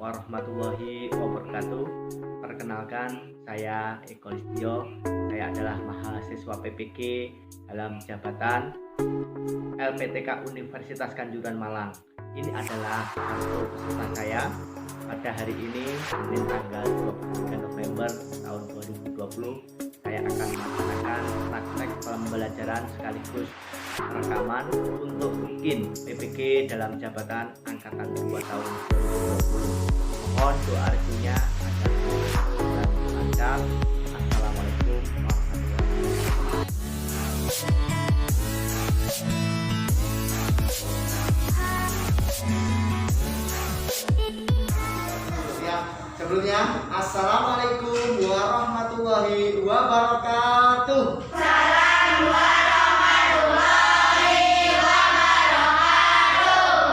warahmatullahi wabarakatuh. Perkenalkan, saya Eko Listio. Saya adalah mahasiswa PPG dalam jabatan LPTK Universitas Kanjuruhan Malang. Ini adalah kartu peserta saya pada hari ini, Senin tanggal 23 November tahun 2020. Saya akan melaksanakan praktek pembelajaran sekaligus rekaman untuk bikin PPG dalam jabatan angkatan 2 tahun 2020. Mohon doa restunya agar lancar. Assalamualaikum warahmatullahi wabarakatuh. Sebelumnya, assalamualaikum warahmatullahi wabarakatuh. Salam warahmatullahi wabarakatuh.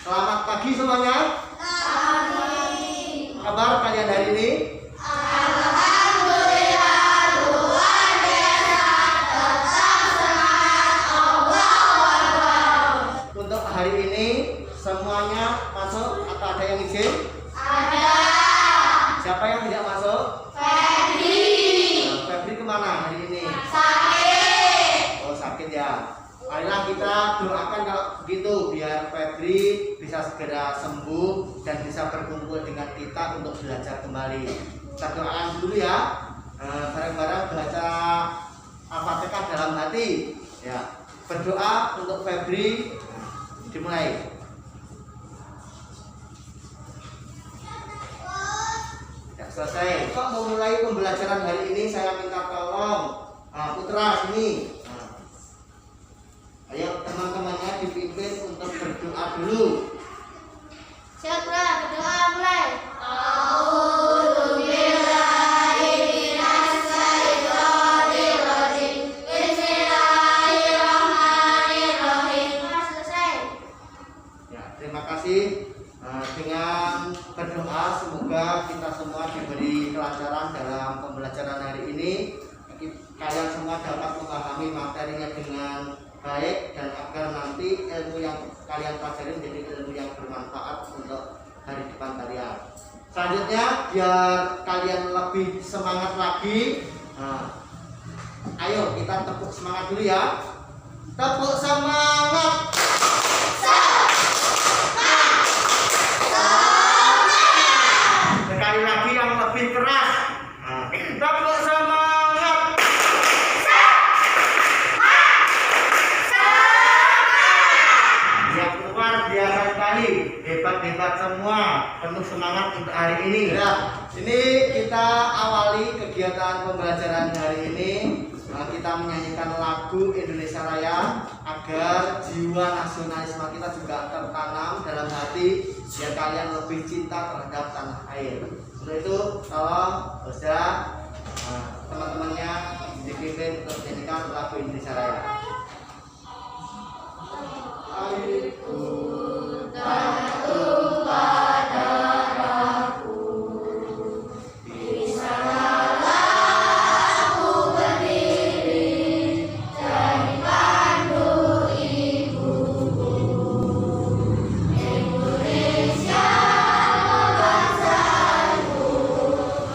Selamat pagi semuanya. Pagi. Kabar kalian hari ini? Alhamdulillah, luar biasa, tetap semangat, Allahu Akbar. Untuk hari ini semuanya masuk atau ada yang izin? Ada Siapa yang tidak masuk? Febri. Febri kemana hari ini? Sakit. Oh, sakit ya. Marilah kita doakan kalau begitu biar Febri bisa segera sembuh dan bisa berkumpul dengan kita untuk belajar kembali. Kita doakan dulu ya. Bareng-bareng baca Al-Fatihah dalam hati. Ya. Berdoa untuk Febri. Dimulai. Ya, selesai. Kok mau mulai pembelajaran hari ini saya minta tolong Putra sini. Ayo teman-temannya dipimpin untuk berdoa dulu. Siap, berdoa mulai. A'udzubillahi minasyaitonir rajim. Bismillahirrahmanirrahim. Selesai. Ya, terima kasih. Dengan berdoa semoga kita semua diberi kelancaran dalam pembelajaran hari ini. Kalian semua dapat memahami materinya dengan baik dan agar nanti ilmu yang kalian pelajari menjadi ilmu yang bermanfaat untuk hari depan kalian. Selanjutnya biar kalian lebih semangat lagi, ayo kita tepuk semangat dulu ya. Tepuk semangat. Sekali lagi yang lebih keras. Tepuk semangat. Luar biasa sekali, hebat-hebat semua, penuh semangat untuk hari ini. Ya, ini kita awali kegiatan pembelajaran hari ini. Kita menyanyikan lagu Indonesia Raya agar jiwa nasionalisme kita juga tertanam dalam hati, biar kalian lebih cinta terhadap tanah air. Untuk itu, tolong Ustaz, teman-temannya dipimpin untuk menyanyikan lagu Indonesia Raya. Airku tertumpah darahku, bisalah aku berdiri jadi pandu ibuku. Indonesia bangsaku,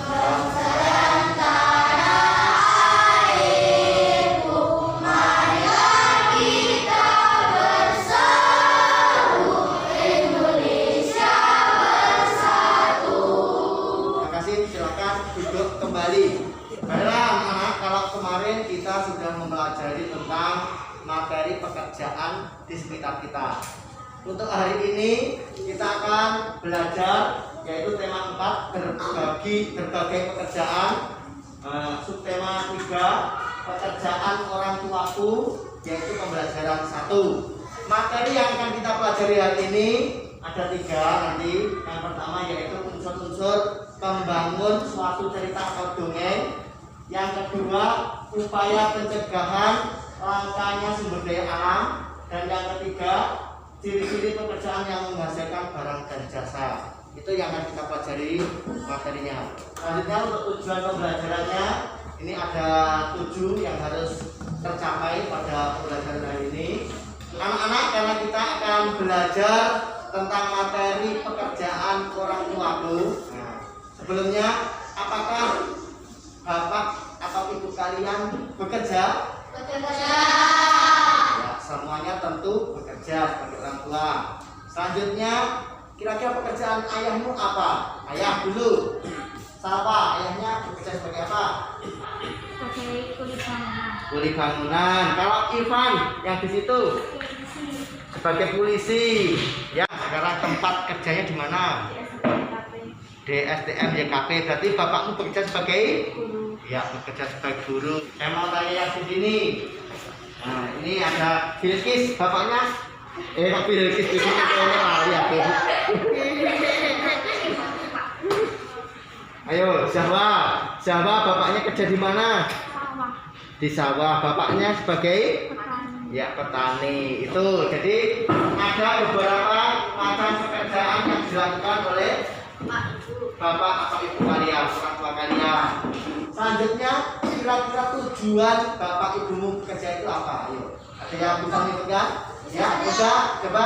bangsa dan tanah airku. Marilah kita bersatu, Indonesia bersatu. Terima kasih, silakan duduk kembali. Baiklah anak-anak, kalau kemarin kita sudah mempelajari tentang materi pekerjaan di sekitar kita. Untuk hari ini kita akan belajar yaitu tema 4, berbagai pekerjaan. Subtema 3, pekerjaan orang tuaku, yaitu pembelajaran 1. Materi yang akan kita pelajari hari ini ada 3 nanti. Yang pertama yaitu unsur-unsur membangun suatu cerita atau dongeng. Yang kedua, upaya pencegahan langkanya sumber daya alam. Dan yang ketiga, ciri-ciri pekerjaan yang menghasilkan barang dan jasa. Itu yang akan kita pelajari materinya. Selanjutnya untuk tujuan pembelajarannya, ini ada 7 yang harus tercapai pada pembelajaran hari ini. Anak-anak, karena kita akan belajar tentang materi pekerjaan orang tuaku. Nah, sebelumnya, apakah bapak atau ibu kalian bekerja? Bekerja. Ya, semuanya tentu bekerja sebagai orang tua. Selanjutnya, kira-kira pekerjaan ayahmu apa? Ayah dulu. Salwa, ayahnya bekerja sebagai apa? Sebagai kulit bangunan. Kuli bangunan. Kalau Ivan yang di situ sebagai polisi. Ya, sekarang tempat kerjanya di mana? Di SDM YKP. Berarti bapakmu bekerja sebagai Guru. ya, bekerja sebagai guru. Saya mau tanya yang di sini. Nah, ini ada Bilkis, bapaknya. Bilkis di sini kayaknya lari ya. Ayo, Zahwa, bapaknya kerja di mana? Sawah. Di sawah. Bapaknya sebagai Petani. ya petani. Itu jadi ada beberapa macam pekerjaan yang dilakukan oleh Pak Ibu. bapak atau ibu kalian, orang tua kalian. Selanjutnya, kira-kira tujuan bapak ibumu bekerja itu apa? Ayo, ada yang bisa menyebutkan? Ya, bisa. Coba.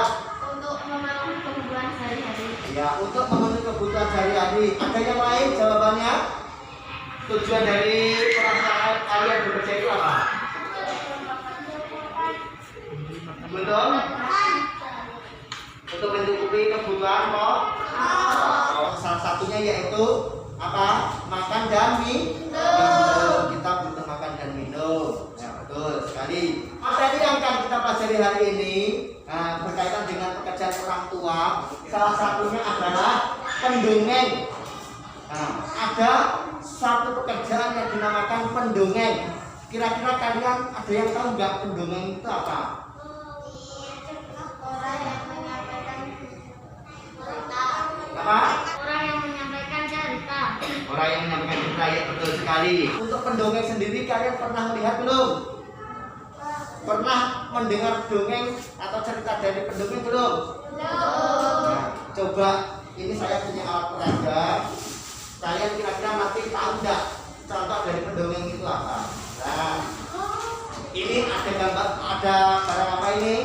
Untuk memenuhi kebutuhan sehari-hari. Ya, untuk memenuhi kebutuhan sehari-hari. Ada yang lain jawabannya? Tujuan dari orang tua kalian bekerja itu apa? Betul? Untuk mencukupi kebutuhan kok? Salah satunya yaitu apa? Makan dan minum. Kita butuh makan dan minum. Ya, betul sekali. Materi yang akan kita pelajari hari ini berkaitan dengan pekerjaan orang tua. Salah satunya adalah pendongeng. Nah, ada satu pekerjaan yang dinamakan pendongeng. Kira-kira kalian ada yang tahu nggak pendongeng itu apa? Orang yang menyampaikan cerita. Apa? Orang yang menyampaikan cerita. Orang yang menyampaikan cerita, ya betul sekali. Untuk pendongeng sendiri kalian pernah melihat belum? Pernah mendengar dongeng atau cerita dari pendongeng belum? Nah, coba ini saya punya alat peraga. Kalian kira-kira nanti tahu nggak contoh dari pendongeng itu apa? Nah, ini ada gambar, ada barang apa ini?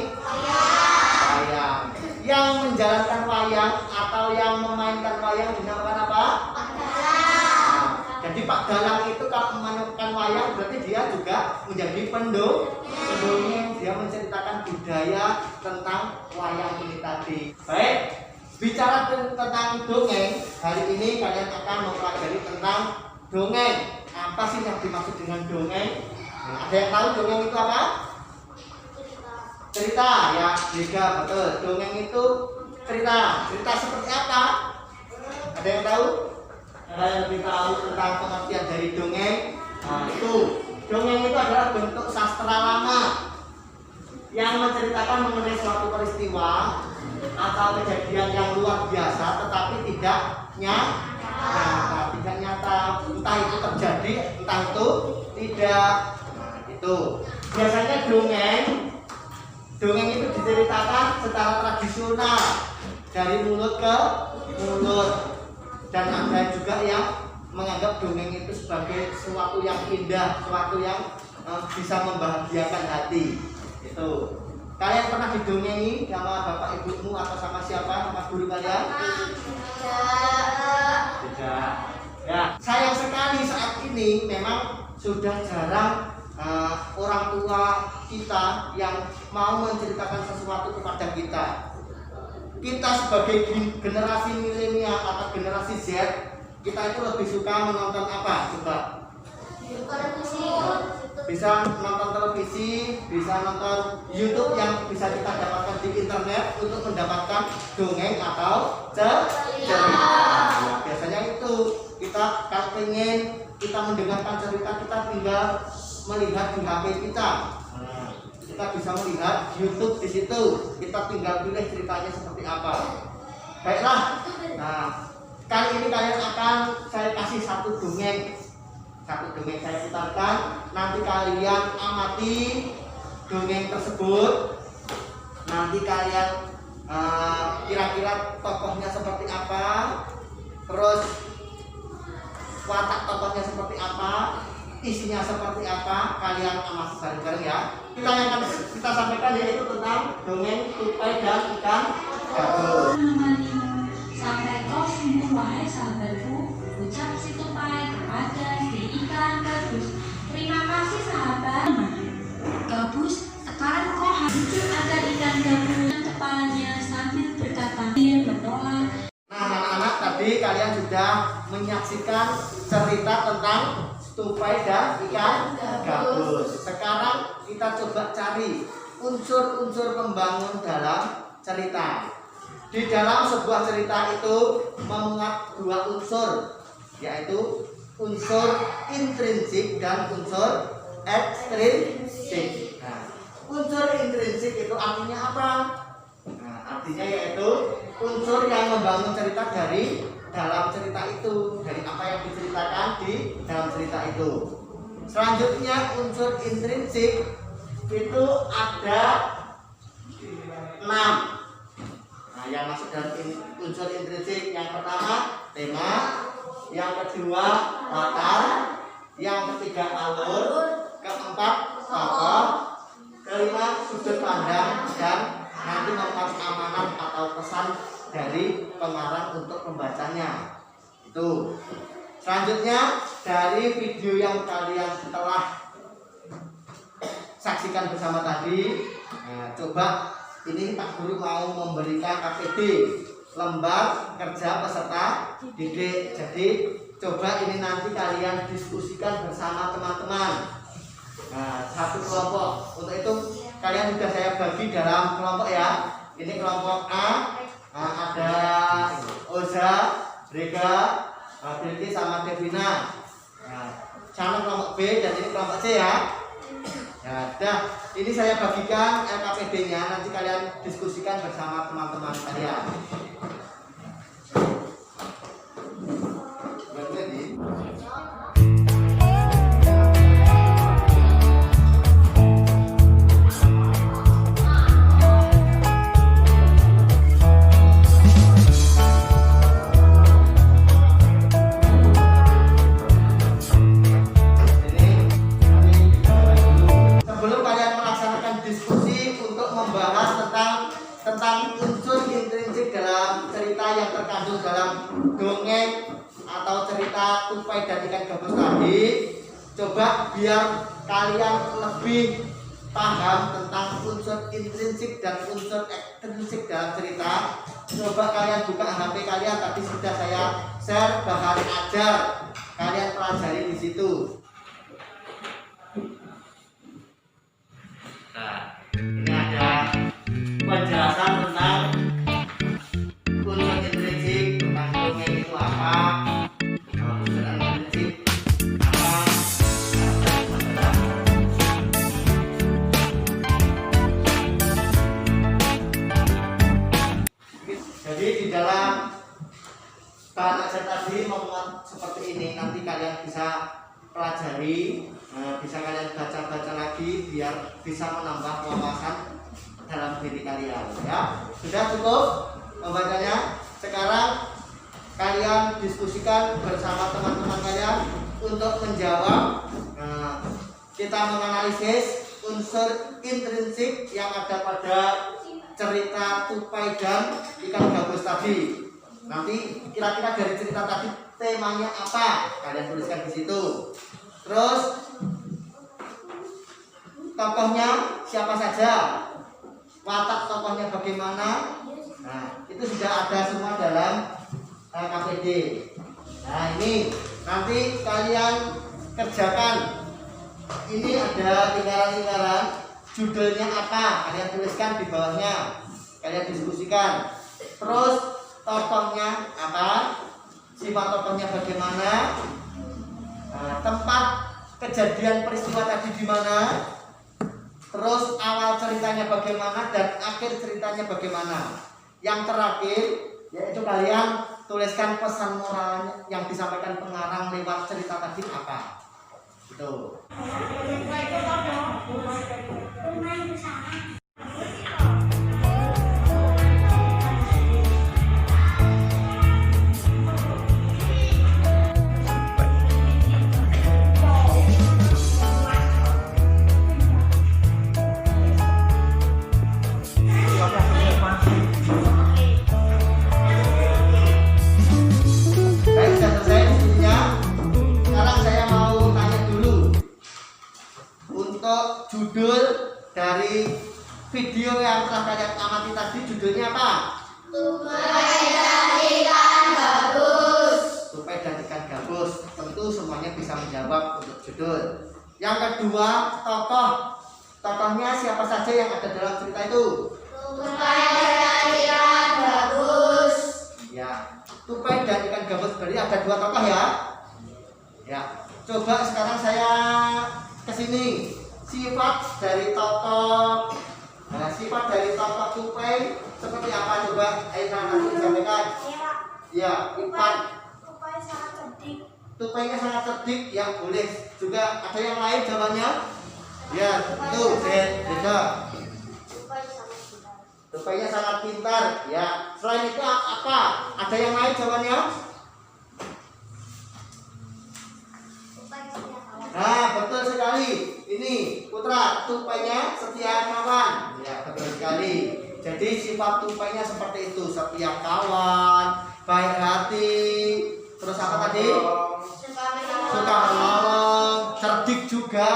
Wayang. Yang menjalankan wayang atau yang memainkan wayang dinamakan apa? Nah, jadi Pak Dalang itu kalau memainkan wayang berarti dia juga menjadi pendongeng. Dia menceritakan budaya tentang wayang ini tadi. Baik, bicara tentang dongeng, hari ini kalian akan mempelajari tentang dongeng. Apa sih yang dimaksud dengan dongeng? Nah, ada yang tahu dongeng itu apa? Cerita, ya, Liga, betul. Dongeng itu cerita. Cerita seperti apa? Ada yang tahu? Ada yang lebih tahu tentang pengertian dari dongeng? Nah, itu dongeng itu adalah bentuk sastra lama yang menceritakan mengenai suatu peristiwa atau kejadian yang luar biasa tetapi tidak nyata, tidak nyata. Entah itu terjadi, entah itu tidak. Nah, itu biasanya dongeng itu diceritakan secara tradisional dari mulut ke mulut, dan ada juga yang menganggap dongeng itu sebagai sesuatu yang indah, sesuatu yang bisa membahagiakan hati. Itu kalian pernah didongengi sama bapak ibumu atau sama siapa, sama guru kalian? Tidak. Ya, sayang sekali saat ini memang sudah jarang orang tua kita yang mau menceritakan sesuatu kepada kita. Kita sebagai generasi milenial atau generasi Z, kita itu lebih suka menonton apa? Coba. Bisa nonton televisi, bisa nonton YouTube yang bisa kita dapatkan di internet untuk mendapatkan dongeng atau cerita. Nah, biasanya itu kita kalau ingin kita mendengarkan cerita, kita tinggal melihat di HP kita. Kita bisa melihat YouTube di situ. Kita tinggal pilih ceritanya seperti apa. Baiklah. Nah, kali ini kalian akan saya kasih satu dongeng saya putarkan. Nanti kalian amati dongeng tersebut. Nanti kalian kira-kira tokohnya seperti apa, terus watak tokohnya seperti apa, isinya seperti apa, kalian amati bareng-bareng ya. Kita yang akan kita sampaikan yaitu tentang dongeng tupai dan ikan gabus. Menemanimu sampai kau sembuh wahai sahabatku, ucap si tupai kepada si ikan gabus. Terima kasih sahabat. Gabus, sekarang kau hancur agar ikan gabus yang kepalanya sambil berkata dia menolak. Nah anak-anak, tadi kalian sudah menyaksikan cerita tentang tupai dan ikan gabus. Sekarang kita coba cari unsur-unsur pembangun dalam cerita. Di dalam sebuah cerita itu memuat dua unsur, yaitu unsur intrinsik dan unsur ekstrinsik. Nah, unsur intrinsik itu artinya apa? Nah, artinya yaitu unsur yang membangun cerita dari dalam cerita itu, dari apa yang diceritakan di dalam cerita itu. Selanjutnya unsur intrinsik itu ada 6. Nah, yang masuk dalam unsur intrinsik, yang pertama tema, yang kedua latar, yang ketiga alur, keempat tokoh, kelima sudut pandang, dan nanti memuat amanat atau pesan dari pengarang untuk pembacanya. Itu. Selanjutnya dari video yang kalian telah saksikan bersama tadi, nah, coba ini Pak Guru mau memberikan KPD, lembar kerja peserta didik. Jadi coba ini nanti kalian diskusikan bersama teman-teman. Nah, satu kelompok. Untuk itu kalian sudah saya bagi dalam kelompok ya. Ini kelompok A. Nah, ada Oza, Rega, Bilki sama Devina. Nah, sama kelompok B dan ini kelompok C ya. Ya, dah. Ini saya bagikan LKPD-nya. Nanti kalian diskusikan bersama teman-teman kalian. Tentang unsur intrinsik dalam cerita yang terkandung dalam dongeng atau cerita tupai dan ikan gabus tadi. Coba biar kalian lebih paham tentang unsur intrinsik dan unsur ekstrinsik dalam cerita. Coba kalian buka HP kalian, tadi sudah saya share bahan ajar, kalian pelajari di situ. Nah, ini ada penjelasan tentang unsur intrinsik, tentang dongeng itu apa, unsur intrinsik apa. Jadi di dalam bahan ajar tadi memuat seperti ini, nanti kalian bisa pelajari, bisa kalian baca-baca lagi biar bisa menambah wawasan dalam diri kalian ya. Sudah cukup membacanya? Sekarang kalian diskusikan bersama teman-teman kalian untuk menjawab. Kita menganalisis unsur intrinsik yang ada pada cerita tupai dan ikan gabus tadi. Nanti kira-kira dari cerita tadi temanya apa? Kalian tuliskan di situ. Terus tokohnya siapa saja? Watak tokohnya bagaimana? Nah, itu sudah ada semua dalam KPD. Nah, ini nanti kalian kerjakan. Ini ada lingkaran-lingkaran, judulnya apa? Kalian tuliskan di bawahnya. Kalian diskusikan. Terus tokohnya apa? Sifat tokohnya bagaimana? Nah, tempat kejadian peristiwa tadi di mana? Terus awal ceritanya bagaimana dan akhir ceritanya bagaimana. Yang terakhir yaitu kalian tuliskan pesan moral yang disampaikan pengarang lewat cerita tadi apa. Gitu. untuk judul dari video yang telah kalian amati tadi, judulnya apa? Tupai dan ikan gabus. Tupai dan ikan gabus. Tentu semuanya bisa menjawab untuk judul. Yang kedua, tokohnya siapa saja yang ada dalam cerita itu? Tupai dan ikan gabus. Ya, tupai dan ikan gabus, berarti ada dua tokoh ya. Ya, coba sekarang saya kesini. Sifat dari tokoh, sifat dari tokoh tupai seperti apa? Coba Aina nanti sampaikan. Ya, Ipan. Tupai sangat cerdik. Tupainya sangat cerdik, yang boleh juga ada yang lain jawabannya. Ya, itu beda. Tupai sangat pintar. Tupainya sangat pintar. Ya, selain itu apa? Ada yang lain jawabannya? Tupai setia kawan. Nah, betul sekali. Ini Putra, tupainya setia kawan. Ya, betul sekali. Jadi sifat tupainya seperti itu, setia kawan, baik hati, terus apa tadi? Suka menolong, cerdik juga.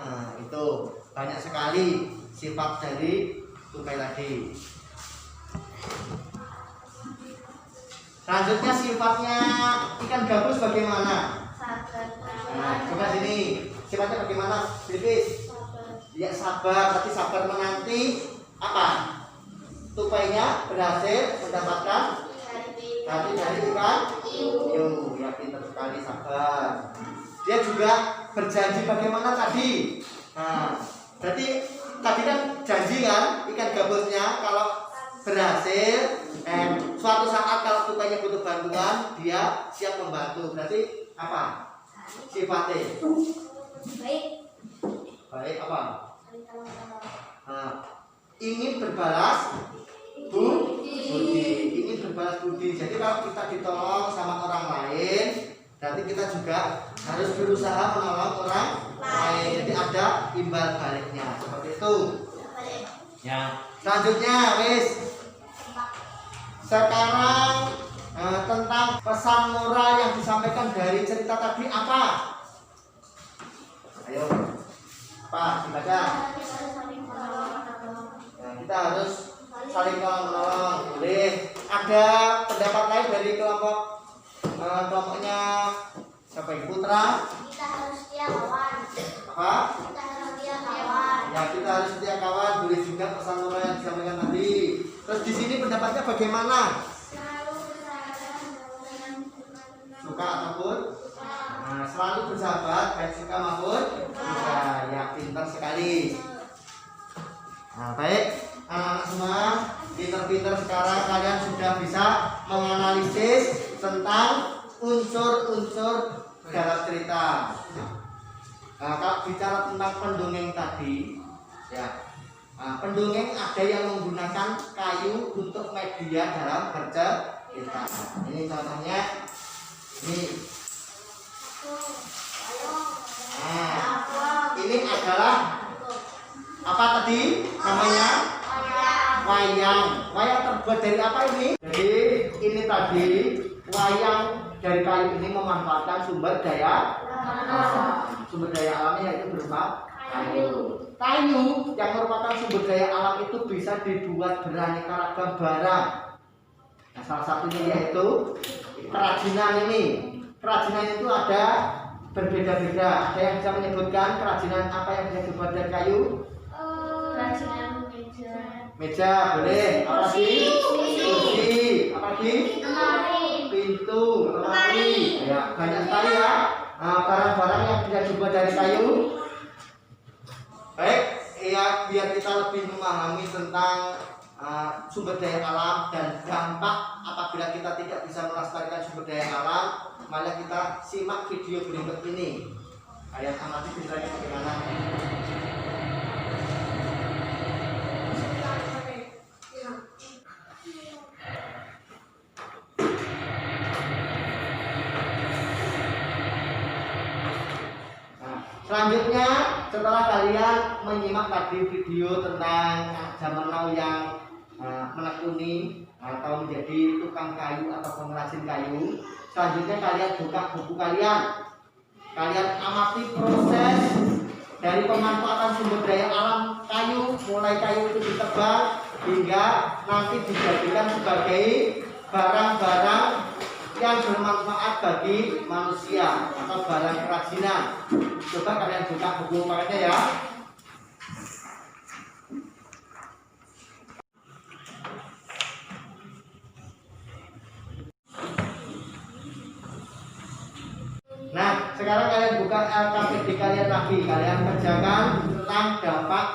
Nah, itu banyak sekali sifat dari tupai tadi. Selanjutnya sifatnya ikan gabus bagaimana? Nah, coba sini. Sifatnya bagaimana? Bilqis? Ya, sabar, tapi sabar menanti apa? Tupainya berhasil mendapatkan hati dari ikan hiu. Ya, pintar sekali, sabar. Dia juga berjanji bagaimana tadi? Nah, jadi tadi kan janji kan ikan gabusnya kalau berhasil suatu saat kalau tupainya butuh bantuan dia siap membantu. Berarti apa sifatnya? Baik apa? Nah, ingin berbalas budi, ingin berbalas budi. Jadi kalau kita ditolong sama orang lain, berarti kita juga harus berusaha menolong orang lain. Jadi ada imbal baliknya seperti itu. Ya. Selanjutnya, wis. Sekarang tentang pesan moral yang disampaikan dari cerita tadi apa? Ayo, apa dibaca? Nah, kita harus saling menolong. Boleh. Ada pendapat lain dari kelompoknya siapa ini? Putra? Kita harus setia kawan. Apa? Kita harus setia kawan. Ya, kita harus setia kawan. Boleh juga pesan moral yang disampaikan tadi. Terus di sini pendapatnya bagaimana? Selalu bersahabat dengan Suka ataupun? Nah, selalu bersahabat, baik suka maupun suka. Ya, pintar sekali. Nah, baik anak-anak semua, pintar-pintar sekarang kalian sudah bisa menganalisis tentang unsur-unsur dalam cerita. Nah, kalau bicara tentang pendongeng tadi, ya, pendongeng ada yang menggunakan kayu untuk media dalam bercerita. Ini contohnya, ini. Nah, ini adalah apa tadi namanya? Wayang. Wayang terbuat dari apa ini? Jadi ini tadi wayang dari kayu ini memanfaatkan sumber daya alam. Sumber daya alamnya yaitu berupa kayu. Kayu yang merupakan sumber daya alam itu bisa dibuat beraneka ragam barang. Nah, salah satunya yaitu kerajinan ini. Kerajinan itu ada berbeda-beda. Ada yang bisa menyebutkan kerajinan apa yang bisa dibuat dari kayu? kerajinan meja. Meja boleh. Apa lagi? Kursi. Apa lagi? Pintu, lemari. Ya, banyak sekali ya barang-barang yang bisa dibuat dari kayu. Baik, ya biar kita lebih memahami tentang sumber daya alam dan dampak apabila kita tidak bisa melestarikan sumber daya alam, mari kita simak video berikut ini. Kalian amati ceritanya bagaimana. Selanjutnya, setelah kalian menyimak tadi video tentang zaman now yang menekuni atau menjadi tukang kayu atau pengrajin kayu, selanjutnya kalian buka buku kalian. Kalian amati proses dari pemanfaatan sumber daya alam kayu, mulai kayu itu ditebang hingga nanti dijadikan sebagai barang-barang yang bermanfaat bagi manusia atau barang kerajinan. Coba kalian buka buku paketnya ya. Nah, sekarang kalian buka LKPD kalian lagi. Kalian kerjakan tentang dampak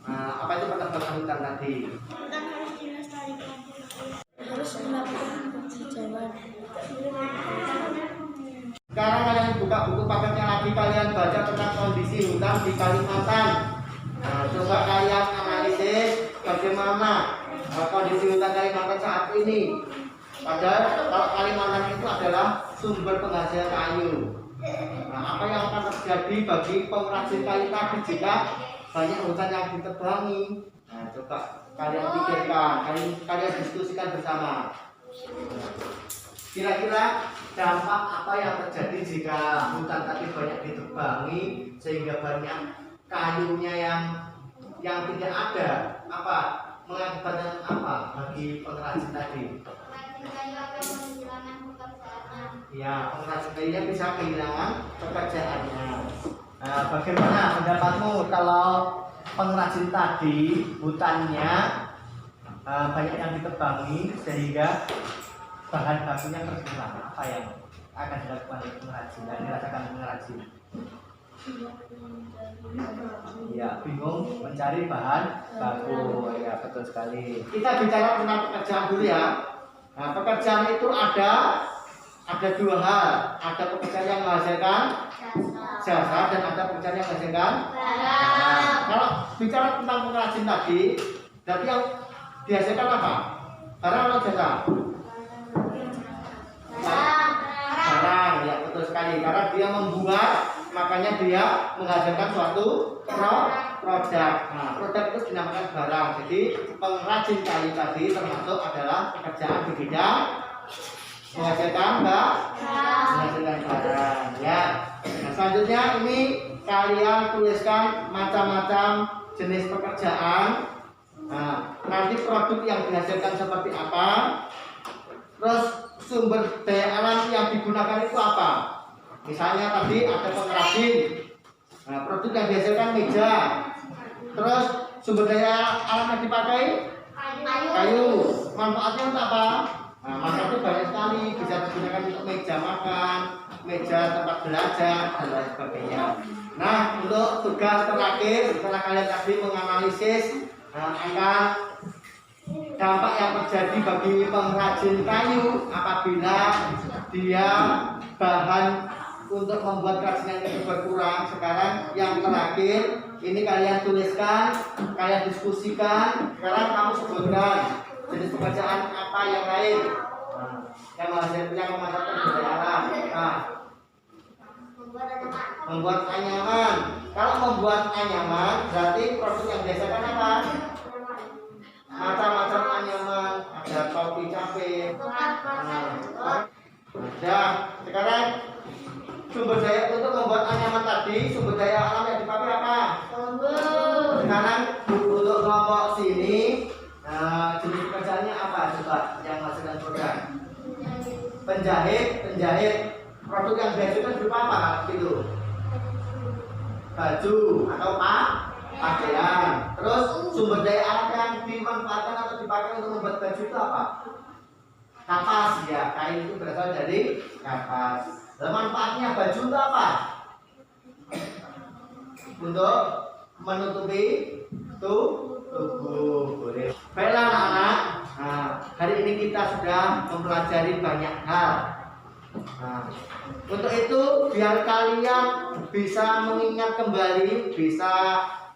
apa itu penebang hutan tadi. Hutan harus dilestarikan. Harus melakukan penghijauan. Sekarang kalian buka buku paketnya lagi. Kalian baca tentang kondisi hutan di Kalimantan. Coba kalian analisis bagaimana kondisi hutan Kalimantan saat ini. Padahal kalau Kalimantan itu adalah sumber penghasil kayu. Apa yang akan terjadi bagi pengrajin kayu tadi jika banyak hutan yang ditebangi? Coba kalian pikirkan, kalian diskusikan bersama. Kira-kira dampak apa yang terjadi jika hutan tadi banyak ditebangi sehingga banyak kayunya yang tidak ada? Apa mengakibatkan apa bagi pengrajin tadi? Ya, pengrajin kayunya bisa kehilangan pekerjaannya. Nah, bagaimana pendapatmu kalau pengrajin tadi hutannya banyak yang ditebangi sehingga bahan bakunya terkurang? Apa yang akan dilakukan oleh pengrajin dan dirasakan pengrajin? Ya, bingung mencari bahan baku. Ya, betul sekali. Kita bicara tentang pekerjaan dulu ya. Nah, pekerjaan itu ada dua hal. Ada pekerjaan yang menghasilkan jasa dan ada pekerjaan yang menghasilkan barang. Kalau bicara tentang pengrajin tadi, berarti yang dihasilkan apa? Barang atau jasa? Barang, ya betul sekali. Karena dia membuat, makanya dia menghasilkan suatu produk. Nah, produk itu dinamakan barang. Jadi pengrajin kayu tadi termasuk adalah pekerjaan di bidang menghasilkan barang. Ya. Nah, selanjutnya ini kalian tuliskan macam-macam jenis pekerjaan. Nah, nanti produk yang dihasilkan seperti apa? Terus sumber daya alam yang digunakan itu apa? Misalnya tadi ada pengrajin. Nah, produk yang dihasilkan meja. Terus sumber daya alam yang dipakai kayu. Manfaatnya untuk apa? Nah, manfaat itu banyak sekali, bisa digunakan untuk meja makan, meja tempat belajar dan lain sebagainya. Nah, untuk tugas terakhir setelah kalian tadi menganalisis akan dampak yang terjadi bagi pengrajin kayu apabila dia bahan untuk membuat kerajinan itu berkurang. Sekarang yang terakhir ini kalian tuliskan, kalian diskusikan. Sekarang kamu sebutkan jenis pekerjaan apa yang lain yang memanfaatkan sumber daya alam. Nah, membuat anyaman. Kalau membuat anyaman berarti produk yang dihasilkan apa? Macam-macam anyaman, ada topi capek. Nah, sekarang sumber daya untuk membuat anyaman tadi, sumber daya alam yang dipakai apa? Sekarang untuk kelompok sini, jenis pekerjaannya apa? Coba yang menghasilkan produk. Penjahit. Produk yang dihasilkan berupa apa? Gitu. Baju atau pakaian. Terus sumber daya alam yang dimanfaatkan atau dipakai untuk membuat baju itu apa? Kapas, ya. Kain itu berasal dari kapas. Manfaatnya baju itu apa? Untuk menutupi tubuh. Boleh. Baiklah anak-anak. Nah, hari ini kita sudah mempelajari banyak hal. Nah, untuk itu biar kalian bisa mengingat kembali, bisa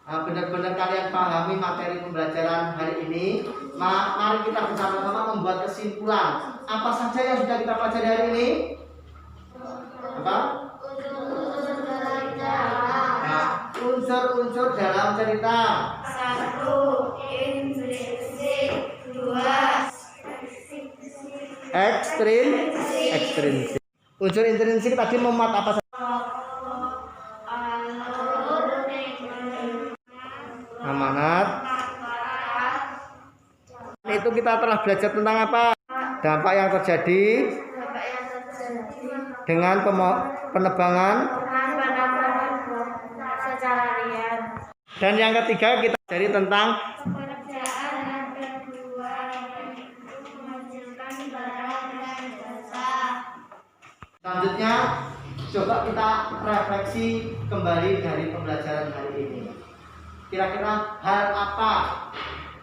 benar-benar kalian pahami materi pembelajaran hari ini. Mari kita bersama-sama membuat kesimpulan. Apa saja yang sudah kita pelajari hari ini? Apa? Unsur-unsur dalam cerita. 1. Intrinsik. 2. Ekstrinsik. Unsur intrinsik tadi memuat apa saja? amanat. Itu kita telah belajar tentang apa? Dampak yang terjadi dengan penebangan. Secara rian. Dan yang ketiga kita cari tentang Pekerjaan yang kedua menghasilkan barang dan jasa. selanjutnya coba kita refleksi kembali dari pembelajaran hari ini. Kira-kira hal apa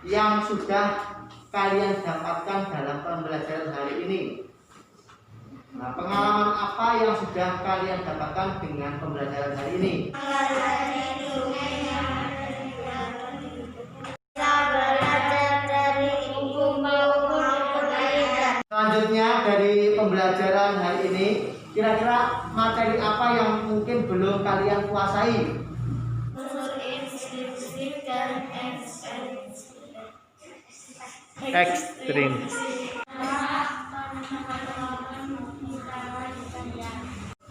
yang sudah kalian dapatkan dalam pembelajaran hari ini? Nah, pengalaman apa yang sudah kalian dapatkan dengan pembelajaran hari ini? Selanjutnya dari pembelajaran hari ini, kira-kira materi apa yang mungkin belum kalian kuasai? Unsur intrinsik dan Ekstrim.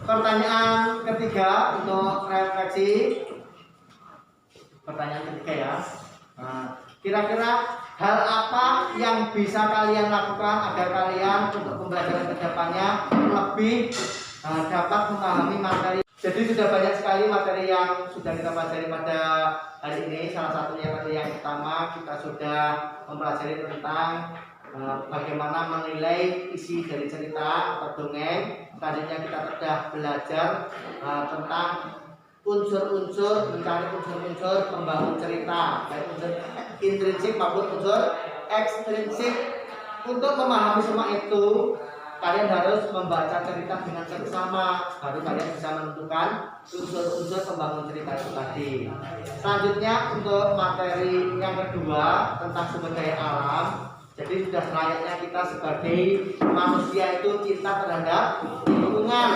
Pertanyaan ketiga untuk refleksi. Pertanyaan ketiga ya. Nah, kira-kira hal apa yang bisa kalian lakukan agar kalian untuk pembelajaran kedepannya lebih dapat memahami materi. Jadi sudah banyak sekali materi yang sudah kita pelajari pada hari ini. Salah satunya tadi yang pertama kita sudah mempelajari tentang bagaimana menilai isi dari cerita atau dongeng. Selanjutnya kita sudah belajar tentang unsur-unsur, mencari unsur-unsur pembangun cerita, baik unsur intrinsik maupun unsur ekstrinsik. Untuk memahami semua itu, kalian harus membaca cerita dengan seksama, baru kalian bisa menentukan unsur-unsur pembangun cerita itu tadi. Selanjutnya untuk materi yang kedua tentang sumber daya alam. Jadi sudah selayaknya kita sebagai manusia itu cinta terhadap lingkungan.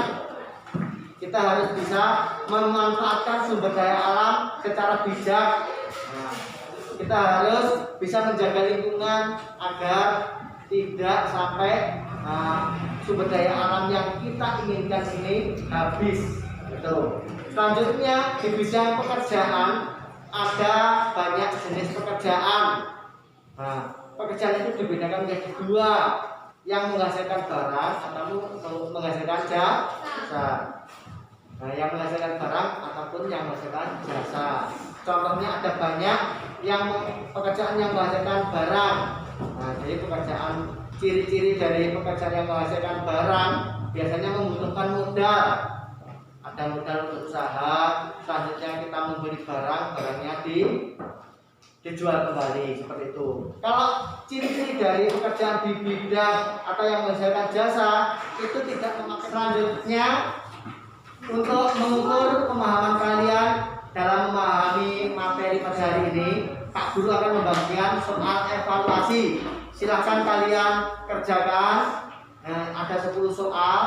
Kita harus bisa memanfaatkan sumber daya alam secara bijak. Nah, kita harus bisa menjaga lingkungan agar tidak sampai sumber daya alam yang kita inginkan ini habis. Gitu. Selanjutnya di bidang pekerjaan ada banyak jenis pekerjaan. Nah, pekerjaan itu dibedakan menjadi dua, yang menghasilkan barang atau menghasilkan jasa. Nah, yang menghasilkan barang ataupun yang menghasilkan jasa. Contohnya ada banyak pekerjaan yang menghasilkan barang. Nah, jadi pekerjaan ciri-ciri dari pekerjaan yang menghasilkan barang biasanya membutuhkan modal. Ada modal untuk usaha. Selanjutnya kita membeli barangnya dijual kembali seperti itu. Kalau ciri-ciri dari pekerjaan di bidang atau yang menghasilkan jasa itu tidak memakai. Selanjutnya untuk mengukur pemahaman kalian dalam memahami materi pada hari ini, Pak Guru akan membagikan soal evaluasi. Silahkan kalian kerjakan. Ada 10 soal.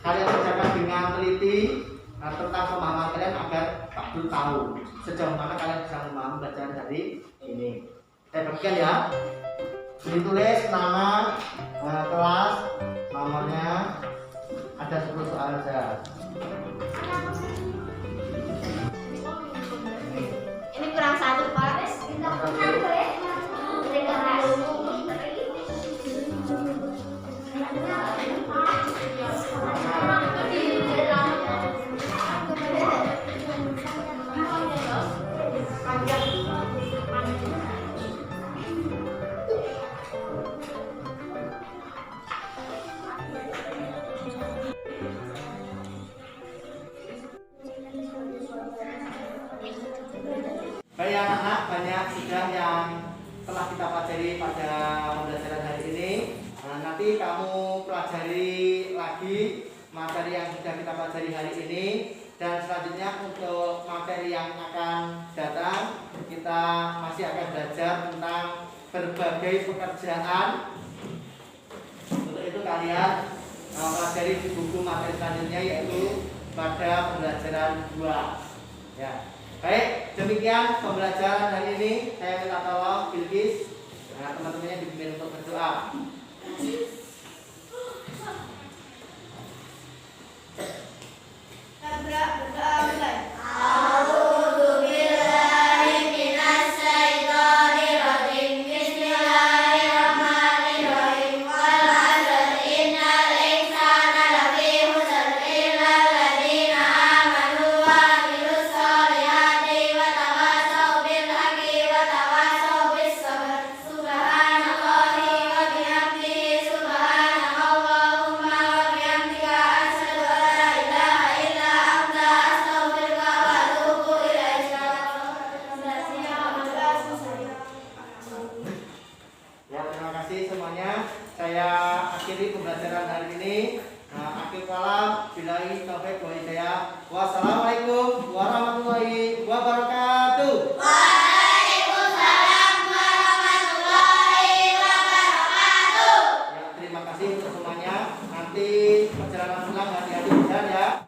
Kalian kerjakan dengan teliti tentang pemahaman kalian agar Pak Guru tahu sejauh mana kalian bisa memahami bacaan dari ini. Saya bagikan ya. Ditulis nama, kelas, nomornya. Ada 10 soal saja. Ini kurang satu, Pak. Baik anak-anak, banyak sudah yang telah kita pelajari pada pembelajaran hari ini. Nanti kamu pelajari lagi materi yang sudah kita pelajari hari ini. Dan selanjutnya untuk materi yang akan datang, kita masih akan belajar tentang berbagai pekerjaan. Untuk itu kalian pelajari di buku materi selanjutnya, yaitu pada pembelajaran 2 ya. Baik, demikian pembelajaran hari ini. Saya minta tolong Bilkis, teman-temannya dibimbing untuk berdoa. Berdoa mulai. terima kasih semuanya. Saya akhiri pembelajaran hari ini. Akhir kalam, billahi taufiq wal hidayah. Wassalamualaikum warahmatullahi wabarakatuh.